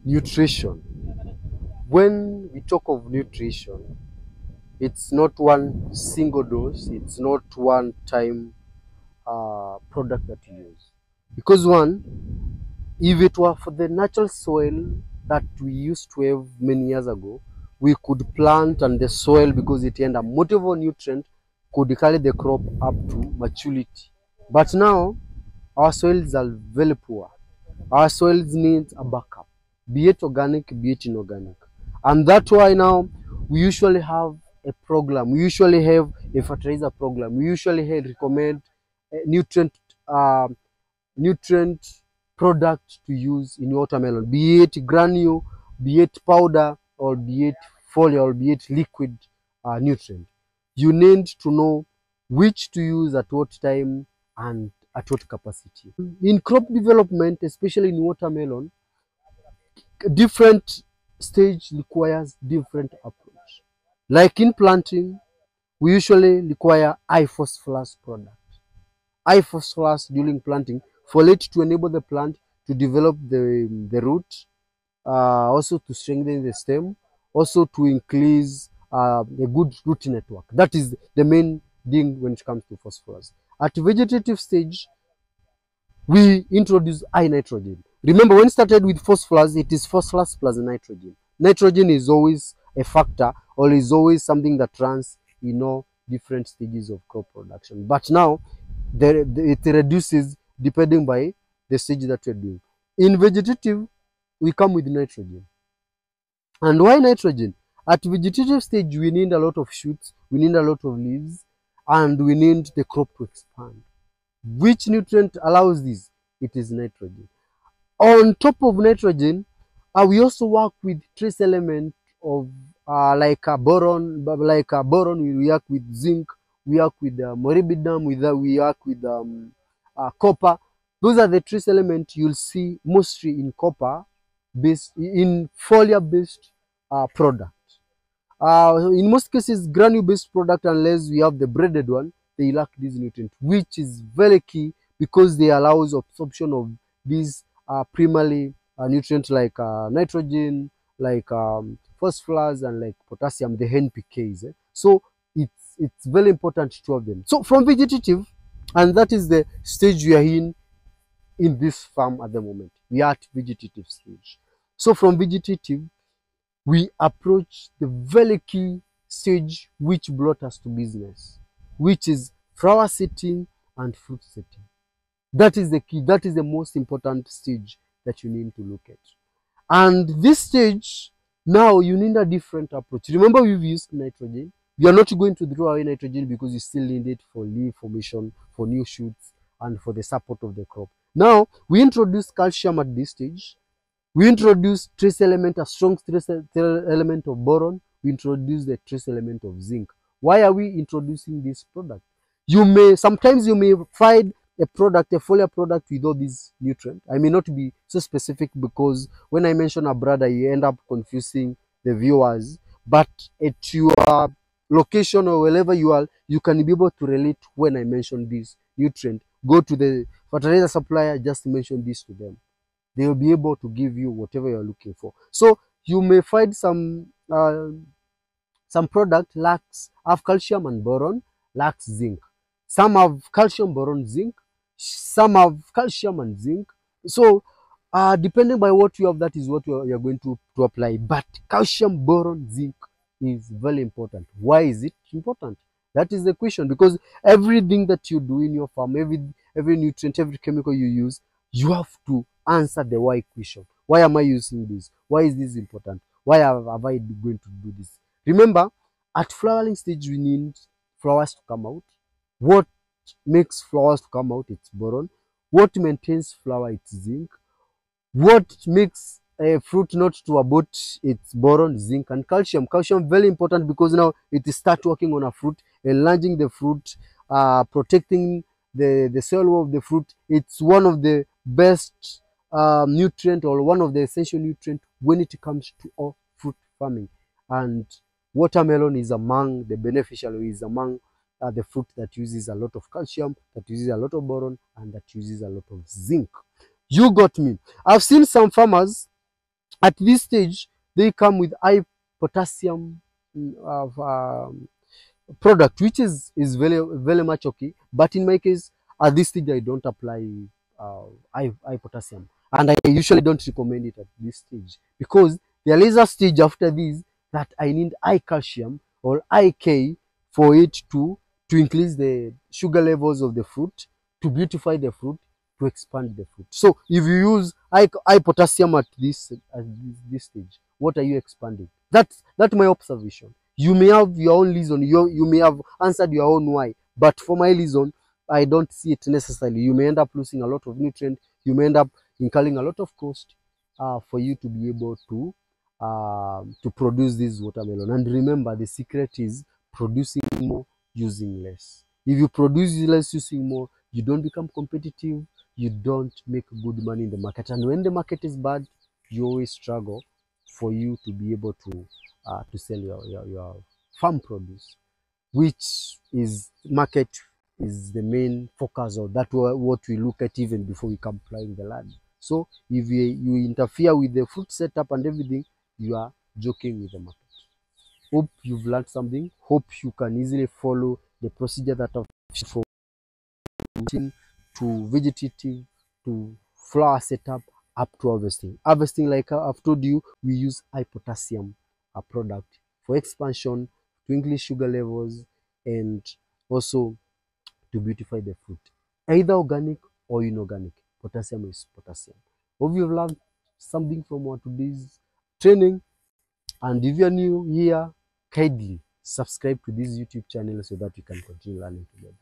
Nutrition. When we talk of nutrition, it's not one single dose, it's not one time product that you use. Because one, if it were for the natural soil that we used to have many years ago, we could plant and the soil, because it had a multiple nutrient, could carry the crop up to maturity. But now, our soils are very poor. Our soils need a backup, be it organic, be it inorganic. And that's why now we usually have a program. We usually have a fertilizer program. We usually recommend nutrient uh, nutrient product to use in watermelon, be it granule, be it powder, or be it foliar, or be it liquid nutrient. You need to know which to use at what time and at what capacity. In crop development, especially in watermelon, different stage requires different approach. Like in planting, we usually require high phosphorus product. High phosphorus during planting for it to enable the plant to develop the root, also to strengthen the stem, also to increase a good root network. That is the main thing when it comes to phosphorus. At vegetative stage, we introduce high nitrogen. Remember, when it started with phosphorus, it is phosphorus plus nitrogen. Nitrogen is always a factor, or is always something that runs in all different stages of crop production. But now, it reduces depending by the stage that we're doing. In vegetative, we come with nitrogen. And why nitrogen? At vegetative stage, we need a lot of shoots, we need a lot of leaves, and we need the crop to expand. Which nutrient allows this? It is nitrogen. On top of nitrogen, we also work with trace element of like a boron. We work with zinc, we work with molybdenum, we work with copper. Those are the trace elements you'll see mostly in copper based, in foliar based product. In most cases, granule based product, unless we have the braided one, they lack this nutrient, which is very key because they allows absorption of these primarily nutrients like nitrogen, like phosphorus, and like potassium, the NPKs. So it's very important to have them. So from vegetative, and that is the stage we are in this farm at the moment. We are at vegetative stage. So from vegetative, we approach the very key stage which brought us to business, which is flower setting and fruit setting. That is the key, that is the most important stage that you need to look at. And this stage, now you need a different approach. Remember, we've used nitrogen. We are not going to throw away nitrogen because you still need it for leaf formation, for new shoots, and for the support of the crop. Now, we introduce calcium at this stage. We introduce trace element, a strong trace element of boron. We introduce the trace element of zinc. Why are we introducing this product? Sometimes you may find a product, a foliar product with all these nutrients. I may not be so specific because when I mention a brother, you end up confusing the viewers. But at your location or wherever you are, you can be able to relate when I mention this nutrient. Go to the fertilizer supplier, just mention this to them. They will be able to give you whatever you're looking for. So you may find some product have calcium and boron, lacks zinc. Some have calcium, boron, zinc. Some have calcium and zinc. So depending by what you have, that is what you're going to apply. But calcium, boron, zinc is very important. Why is it important? That is the question, because everything that you do in your farm, every nutrient, every chemical you use, you have to answer the why question. Why am I using this? Why is this important? Why have I going to do this? Remember, at flowering stage, we need flowers to come out. What makes flowers to come out? It's boron. What maintains flower? It's zinc. What makes a fruit not to abort? It's boron, zinc, and calcium. Calcium very important because now it starts working on a fruit, enlarging the fruit, protecting the cell of the fruit. It's one of the best nutrient, or one of the essential nutrient when it comes to all fruit farming. And watermelon is among the beneficial, is among the fruit that uses a lot of calcium, that uses a lot of boron, and that uses a lot of zinc. You got me. I've seen some farmers At this stage, they come with high potassium product, which is very much okay. But in my case, at this stage, I don't apply high potassium, and I usually don't recommend it at this stage, because there is a stage after this that I need high calcium or high K for it to increase the sugar levels of the fruit, to beautify the fruit, to expand the fruit. So if you use high potassium at this stage, what are you expanding? That's my observation. You may have your own reason. You may have answered your own why. But for my reason, I don't see it necessarily. You may end up losing a lot of nutrient. You may end up incurring a lot of cost for you to be able to produce this watermelon. And remember, the secret is producing more using less. If you produce less using more, you don't become competitive. You don't make good money in the market. And when the market is bad, you always struggle for you to be able to sell your farm produce, which is market is the main focus of that. What we look at even before we come applying the land. So if you interfere with the fruit setup and everything, you are joking with the market. Hope you've learned something. Hope you can easily follow the procedure that I've from to vegetative to flower setup up to harvesting. Harvesting, like I've told you, we use high potassium product for expansion, to increase sugar levels, and also to beautify the fruit. Either organic or inorganic, potassium is potassium. Hope you've learned something from our today's training. And if you're new here, kindly subscribe to this YouTube channel so that we can continue learning together.